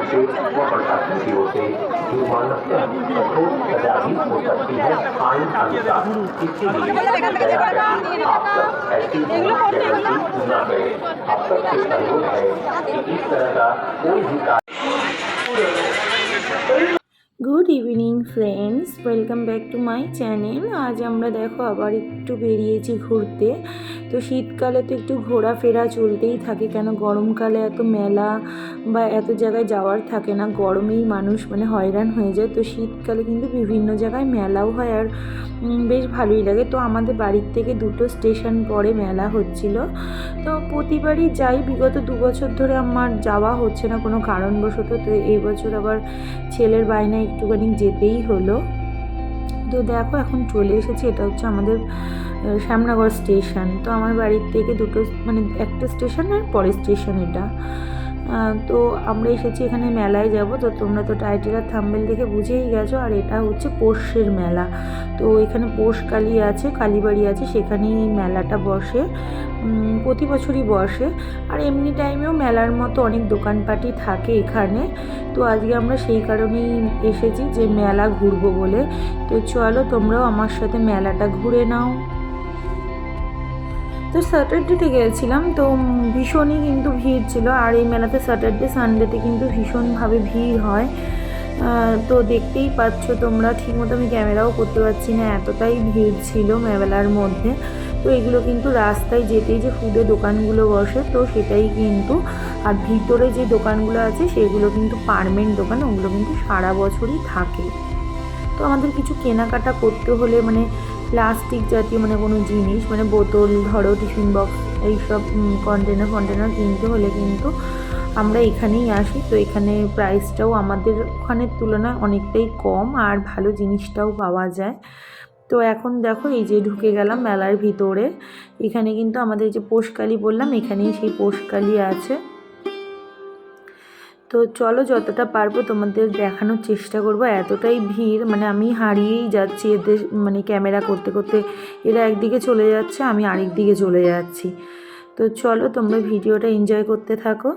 से व प्रशासन की ओर से जुर्माना कठोर सजा भी हो सकती है आइन अनुसार। इसीलिए दया करके आप सब ऐसी गलती न करें। आप सबसे अनुरोध है कि इस तरह का कोई भी good evening friends, welcome back to my channel. आज আমরা দেখো আবার একটু বেরিয়েছি ঘুরতে। তো শীতকালে তো একটু ঘোরাফেরা চলতেই থাকে, কেন গরমকালে এত মেলা বা এত জায়গায় যাওয়ার থাকে না, গরমেই মানুষ মানে হয়রান হয়ে যায়। তো শীতকালে কিন্তু বিভিন্ন জায়গায় মেলাও হয় আর বেশ ভালোই লাগে। তো আমাদের বাড়ির থেকে 2টো স্টেশন পরে মেলা হচ্ছিল। তো প্রতিবারই যাই, বিগত 2 বছর ধরে আমার যাওয়া হচ্ছে না কোনো কারণবশত। তো এই বছর আবার ছেলের বায়না একটুখানি যেতেই হলো। তো দেখো এখন চলে এসেছি, এটা হচ্ছে আমাদের শ্যামনগর স্টেশন। তো আমার বাড়ির থেকে 2টো মানে একটা স্টেশন আর পরের স্টেশন এটা। তো আমরা এসেছি এখানে মেলায় যাব। তো তোমরা তো টাইটেল আর থাম্বনেল দেখে বুঝেই গেছো। আর এটা হচ্ছে পৌষের মেলা। তো এখানে পৌষ কালী আছে, কালীবাড়ি আছে, সেখানেই মেলাটা বসে, প্রতি বছরই বসে। আর এমনি টাইমেও মেলার মতো অনেক দোকানপাটি থাকে এখানে। তো আজকে আমরা সেই কারণেই এসেছি যে মেলা ঘুরবো বলে। তো চলো তোমরাও আমার সাথে মেলাটা ঘুরে নাও। তো স্যাটারডেতে গিয়েছিলাম, তো ভীষণই কিন্তু ভিড় ছিল। আর এই মেলাতে স্যাটারডে সানডেতে কিন্তু ভীষণভাবে ভিড় হয়। তো দেখতেই পাচ্ছ তোমরা, ঠিকমতো আমি ক্যামেরাও করতে পারছি না, এতটাই ভিড় ছিল মেলার মধ্যে। তো এগুলো কিন্তু রাস্তায় যেতেই যে ফুডের দোকানগুলো বসে, তো সেটাই কিন্তু। আর ভিতরে যে দোকানগুলো আছে সেগুলো কিন্তু পার্মানেন্ট দোকান, ওগুলো কিন্তু সারা বছরই থাকে। তো আমাদের কিছু কেনাকাটা করতে হলে মানে প্লাস্টিক জাতীয় মানে কোনো জিনিস, মানে বোতল ধরো, টিফিন বক্স, এইসব কন্টেনার কিনতে হলে কিন্তু আমরা এখানেই আসি। তো এখানে প্রাইসটাও আমাদের ওখানের তুলনায় অনেকটাই কম আর ভালো জিনিসটাও পাওয়া যায়। তো এখন দেখো এই যে ঢুকে গেলাম মেলার ভিতরে। এখানে কিন্তু আমাদের যে পৌষকালী বললাম, এখানেই সেই পৌষকালী আছে। তো চলো যতটা পারবো তোমাদের দেখানোর চেষ্টা করব। এতটাই ভিড় মানে আমি হারিয়েই যাচ্ছি এদের মানে ক্যামেরা করতে করতে। এরা একদিকে চলে যাচ্ছে, আমি আরেক দিকে চলে যাচ্ছি। তো চলো তোমরা ভিডিওটা এনজয় করতে থাকো।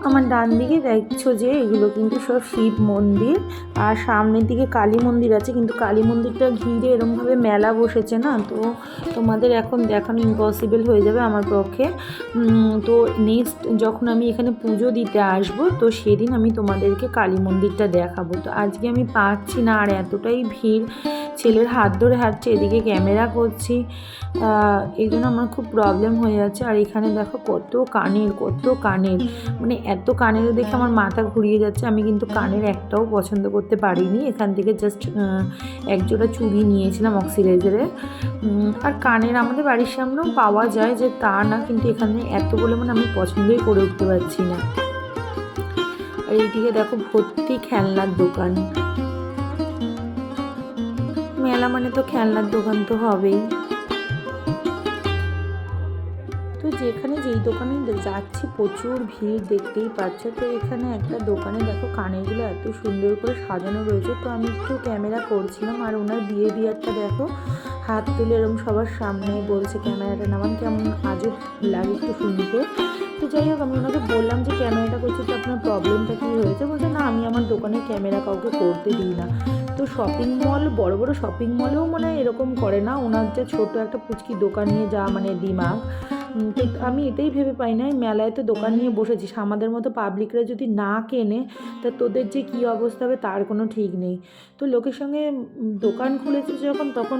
আমার ডান দিকে দেখছো যে এগুলো কিন্তু সব শিব মন্দির, আর সামনের দিকে কালী মন্দির আছে। কিন্তু কালী মন্দিরটা ঘিরে এরমভাবে মেলা বসেছে না, তো তোমাদের এখন দেখানো ইম্পসিবল হয়ে যাবে আমার পক্ষে। তো নেক্সট যখন আমি এখানে পুজো দিতে আসবো, তো সেদিন আমি তোমাদেরকে কালী মন্দিরটা দেখাবো। তো আজকে আমি পাচ্ছি না, আর এতটাই ভিড়, ছেলের হাত ধরে হাঁটছে, এদিকে ক্যামেরা করছি, এই জন্য আমার খুব প্রবলেম হয়ে যাচ্ছে। আর এখানে দেখো কত কানের মানে এত কানেরও দেখে আমার মাথা ঘুরিয়ে যাচ্ছে। আমি কিন্তু কানের একটাও পছন্দ করতে পারিনি, এখান থেকে জাস্ট একজোড়া চুড়ি নিয়েছিলাম অক্সিডাইজারে। আর কানের আমাদের বাড়ির সামনেও পাওয়া যায়, যে তা না, কিন্তু এখানে এত বলে মানে আমি পছন্দই করে উঠতে পারছি না। আর এইদিকে দেখো ভর্তি খেলনার দোকান। মেলা মানে তো খেলনার দোকান তো হবেই। তো যেখানে যেই দোকানে যাচ্ছি প্রচুর ভিড়, দেখতেই পাচ্ছ। তো এখানে একটা দোকানে দেখো কানেরগুলো এত সুন্দর করে সাজানো রয়েছে। তো আমি একটু ক্যামেরা করছিলাম, আর ওনার বিহেভিয়ারটা দেখো, হাত তুলে এরকম সবার সামনে বলছে ক্যামেরাটা নামান, কেমন আজব লাগে একটু শুনতে। তো যাই হোক আমি ওনাকে বললাম যে ক্যামেরাটা করছি, তো আপনার প্রবলেমটা কী হয়েছে? বলছে না, আমি আমার দোকানে ক্যামেরা কাউকে করতে দিই না। তো শপিং মল, বড় বড় শপিং মলেও মানে এরকম করে না, ওনার যে ছোটো একটা পুচকি দোকান নিয়ে যা মানে দিমাগ। তো আমি এটাই ভেবে পাই না, মেলায় তো দোকান নিয়ে বসেছিস, আমাদের মতো পাবলিকরা যদি না কেনে, তা তোদের যে কী অবস্থা হবে তার কোনো ঠিক নেই। তো লোকের সঙ্গে দোকান খুলেছে যখন, তখন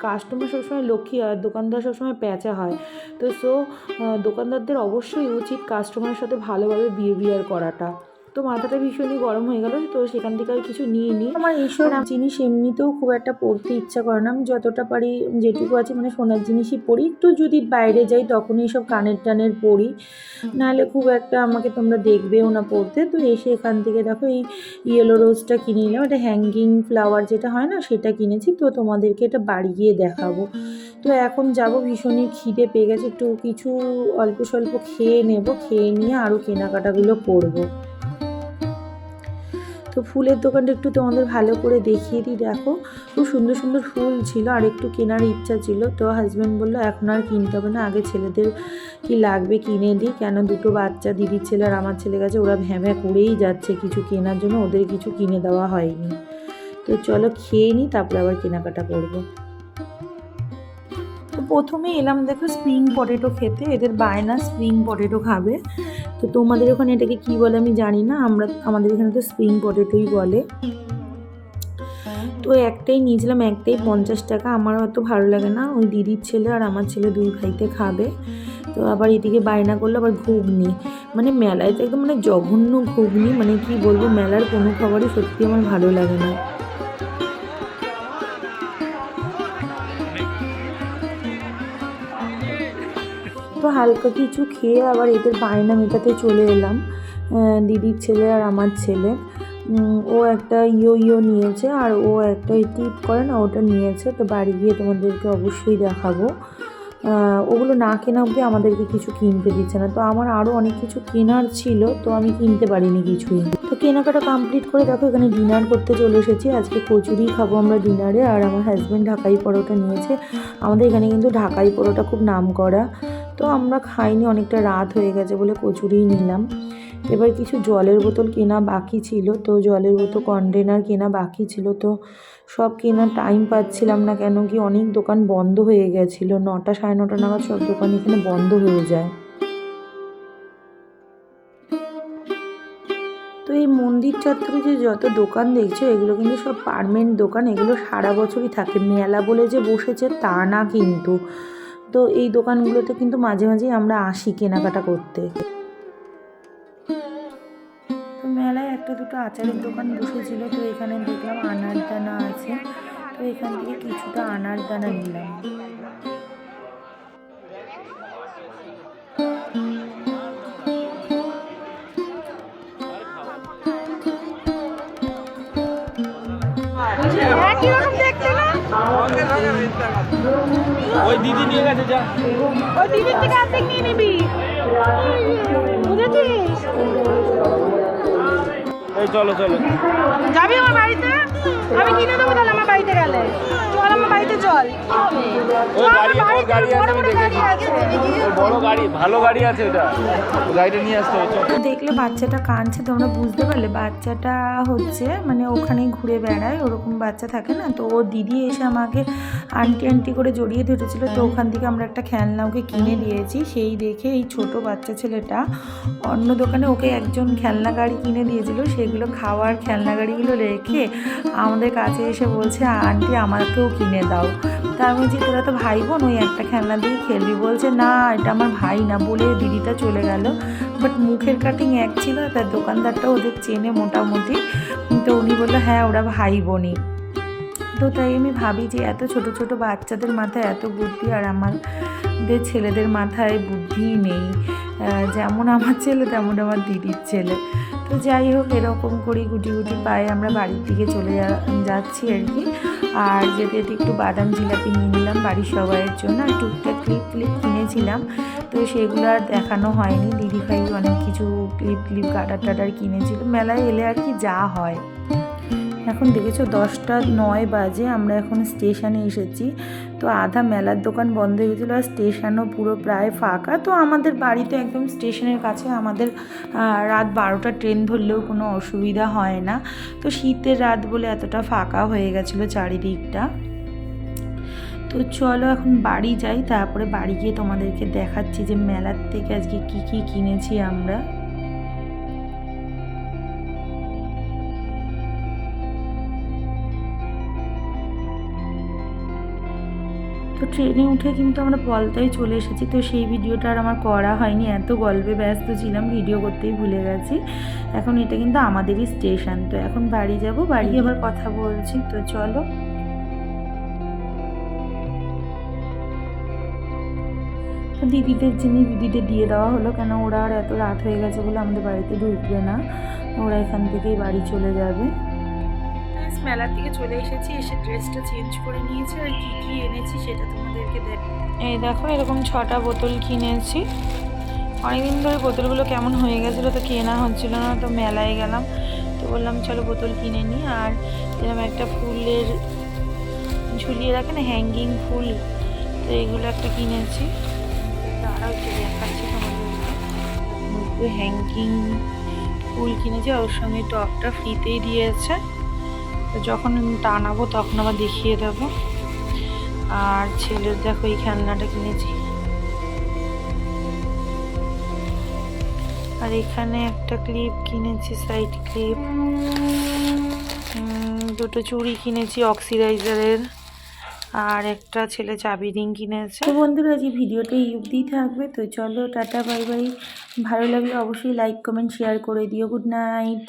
কাস্টমার সবসময় লক্ষ্মী হয়, দোকানদার সবসময় প্যাঁচা হয়। তো দোকানদারদের অবশ্যই উচিত কাস্টমারের সাথে ভালোভাবে বিহেভিয়ার করাটা। তো মাথাটা ভীষণই গরম হয়ে গেল, তো সেখান থেকে আর কিছু নিয়ে নিই। আমার এইসব জিনিস এমনিতেও খুব একটা পরতে ইচ্ছা করে না, আমি যতটা পারি যেটুকু আছে মানে সোনার জিনিসই পরি, একটু যদি বাইরে যাই তখন এইসব কানের টানের পরি, নাহলে খুব একটা আমাকে তোমরা দেখবেও না পরতে। তো এসে এখান থেকে দেখো এই ইয়েলো রোজটা কিনে নিলাম, এটা হ্যাঙ্গিং ফ্লাওয়ার যেটা হয় না সেটা কিনেছি, তো তোমাদেরকে এটা বাড়ি গিয়ে দেখাবো। তো এখন যাব, ভীষণই খিদে পেয়ে গেছে, একটু কিছু অল্প স্বল্প খেয়ে নেব, খেয়ে নিয়ে আরও কেনাকাটাগুলো করবো। তো ফুলের দোকানটা একটু তোমাদের ভালো করে দেখিয়ে দিই, দেখো খুব সুন্দর সুন্দর ফুল ছিল, আর একটু কেনার ইচ্ছা ছিল। তো হাজব্যান্ড বললো এখন আর কিনতে হবে না, আগে ছেলেদের কি লাগবে কিনে দিই, কেন দুটো বাচ্চা, দিদির ছেলে আর আমার ছেলে গেছে, ওরা ভ্যাঁ করেই যাচ্ছে কিছু কেনার জন্য, ওদের কিছু কিনে দেওয়া হয়নি। তো চলো খেয়ে নিই, তারপরে আবার কেনাকাটা করবো। তো প্রথমে এলাম দেখো স্প্রিং পটেটো খেতে, এদের বায়না স্প্রিং পটেটো খাবে। তো তোমাদের ওখানে এটাকে কি বলে আমি জানি না, আমাদের এখানে তো স্প্রিং পটেটোই বলে। তো একটাই নিয়েছিলাম, একটাই 50 টাকা, আমার অত ভালো লাগে না, ওই দিদির ছেলে আর আমার ছেলে দুই ভাইতে খাবে। তো আবার এদিকে বায়না করলো আবার ঘুগনি, মানে মেলায় তো একদম মানে জঘন্য ঘুগনি, মানে কি বলবো, মেলার কোনো খাবারই সত্যি আমার ভালো লাগে না। তো হালকা কিছু খেয়ে আবার এদের বায়না মেটাতে চলে এলাম, দিদির ছেলে আর আমার ছেলে। ও একটা ইয়ো নিয়েছে, আর ও একটা টিপ করে না ওটা নিয়েছে। তো বাড়ি গিয়ে তোমাদেরকে অবশ্যই দেখাবো। ওগুলো না কেনা অবধি আমাদেরকে কিছু কিনতে দিচ্ছে না। তো আমার আরও অনেক কিছু কেনার ছিল, তো আমি কিনতে পারিনি কিছুই। তো কেনাকাটা কমপ্লিট করে দেখো এখানে ডিনার করতে চলে এসেছি। আজকে কচুরি খাবো আমরা ডিনারে, আর আমার হাজব্যান্ড ঢাকাই পরোটা নিয়েছে। আমাদের এখানে কিন্তু ঢাকাই পরোটা খুব নাম করা, তো আমরা খাইনি, অনেকটা রাত হয়ে গেছে বলে কচুরিই নিলাম। এবার কিছু জলের বোতল কেনা বাকি ছিল, তো জলের বোতল কন্টেনার কেনা বাকি ছিল, তো সব কেনার টাইম পাচ্ছিলাম না, কেন কি অনেক দোকান বন্ধ হয়ে গেছিলো, 9টা 9:30 নাগাদ সব দোকান এখানে বন্ধ হয়ে যায়। তো এই মন্দির চত্বরে যে যত দোকান দেখছো এগুলো কিন্তু সব পার্মানেন্ট দোকান, এগুলো সারা বছরই থাকে, মেলা বলে যে বসেছে তা না কিন্তু। তো এই দোকানগুলোতে কিন্তু মাঝে মাঝেই আমরা আসি কেনাকাটা করতে। তো মেলায় একটা দুটো আচারের দোকান বসেছিল, তো এখানে দেখলাম আনারদানা আছে, তো এখান থেকে কিছুটা আনারদানা নিলাম। ওই দিদি নিয়ে গেছে, যা ওই দিদির থেকে অর্ধেক নিয়ে নিবি, বুঝেছিস? এই চলো চলো, যাবি আমার বাড়িতে, আমি কিনে দেবো তাহলে আমার বাড়িতে গেলে। চল আমার বাড়িতে চল। ওই গাড়ি আছে, আমি দেখেছি ওই বড় গাড়ি, ভালো গাড়ি আছে, ওটা গাড়িটা নিয়ে আসতে হবে। তো দেখলে বাচ্চাটা কাঁদছে, তোমরা বুঝতে পারলে বাচ্চাটা হচ্ছে মানে ওখানেই ঘুরে বেড়ায়, ওরকম বাচ্চা থাকে না। তো ও দিদি এসে আমাকে আন্টি আন্টি করে জড়িয়ে ধরেছিল, তো ওখান থেকে আমরা একটা খেলনা ওকে কিনে দিয়েছি। সেই দেখে এই ছোট বাচ্চা ছেলেটা অন্য দোকানে ওকে একজন খেলনা গাড়ি কিনে দিয়েছিল, সেগুলো খাওয়ার খেলনা গাড়িগুলো রেখে আমাদের কাছে এসে বলছে আন্টি আমাকেও কিনে দাও। তা আমি বলছি তোরা তো ভাই বোন, ওই একটা খেলনা দিয়ে খেলবি, বলছে না এটা আমার ভাই না, বলে দিদিটা চলে গেল। বাট মুখের কাটিং এক ছিল, তার দোকানদারটা ওদের চেনে মোটামুটি, তো উনি বললো হ্যাঁ ওরা ভাই বোনই। তো তাই আমি ভাবি যে এত ছোট ছোট বাচ্চাদের মাথায় এত বুদ্ধি, আর আমাদের ছেলেদের মাথায় বুদ্ধিই নেই, যেমন আমার ছেলে তেমন আমার দিদির ছেলে। তো যাই হোক এরকম করেই গুটি গুটি পায়ে আমরা বাড়ির দিকে চলে যাচ্ছি আর কি। আর যেতে যেতে একটু বাদাম জিলাপি নিয়ে নিলাম বাড়ির সবাইয়ের জন্য, আর টুকটাক ক্লিপ কিনেছিলাম, তো সেগুলো আর দেখানো হয়নি। দিদিভাই অনেক কিছু ক্লিপ গাডার টাডার কিনেছিল, মেলায় এলে আর কি যা হয়। এখন দেখেছো 10:09 বাজে, আমরা এখন স্টেশনে এসেছি। তো আধা মেলার দোকান বন্ধ হয়ে গেছিলো, আর স্টেশনও পুরো প্রায় ফাঁকা। তো আমাদের বাড়িতে একদম স্টেশনের কাছে, আমাদের রাত 12টা ট্রেন ধরলেও কোনো অসুবিধা হয় না। তো শীতের রাত বলে এতটা ফাঁকা হয়ে গেছিলো চারিদিকটা। তো চলো এখন বাড়ি যাই, তারপরে বাড়ি গিয়ে তোমাদেরকে দেখাচ্ছি যে মেলার থেকে আজকে কি কি কিনেছি আমরা। তো তো ট্রেনে উঠে কিন্তু আমরা পলতায় চলে এসেছি, তো সেই ভিডিওটা আর আমার করা হয়নি, এত গল্পে ব্যস্ত ছিলাম ভিডিও করতেই ভুলে গেছি। এখন এটা কিন্তু আমাদেরই স্টেশন, তো এখন বাড়ি যাব, বাড়ি আবার কথা বলছি, তো চলো। দিদিদের জিনিস দিদিদের দিয়ে দেওয়া হলো, কেন ওরা আর এত রাত হয়ে গেছে বলে আমাদের বাড়িতে ঢুকবে না, ওরা এখান থেকেই বাড়ি চলে যাবে। মেলার থেকে চলে এসেছি, এসে ড্রেসটা চেঞ্জ করে নিয়েছি, আর কি কি এনেছি সেটা তোমাদেরকে দেখ। এই দেখো এরকম 6টা বোতল কিনেছি, অনেকদিন ধরে বোতলগুলো কেমন হয়ে গেছিলো তো কেনা হচ্ছিলো না, তো মেলায় গেলাম, তো বললাম চলো বোতল কিনে নিই। আর এরকম একটা ফুলের ঝুলিয়ে রাখে না, হ্যাঙ্গিং ফুল, তো এগুলো একটা কিনেছি, তারাও একটু দেখাচ্ছি তোমাদেরকে। হ্যাঙ্গিং ফুল কিনেছি, আর ওর সঙ্গে টপটা ফ্রিতেই দিয়েছে, তো যখন টানাবো তখন আবার দেখিয়ে দেবো। আর ছেলের দেখো এই খেলনাটা কিনেছি, আর এখানে একটা ক্লিপ কিনেছি, সাইড ক্লিপ, দুটো চুড়ি কিনেছি অক্সিডাইজারের, আর একটা ছেলে চাবি রিং কিনেছে। তো বন্ধুরা আজ এই ভিডিওটা এই অবধিই থাকবে, তো চলো টাটা বাই বাই। ভালো লাগলে অবশ্যই লাইক কমেন্ট শেয়ার করে দিও। Good night.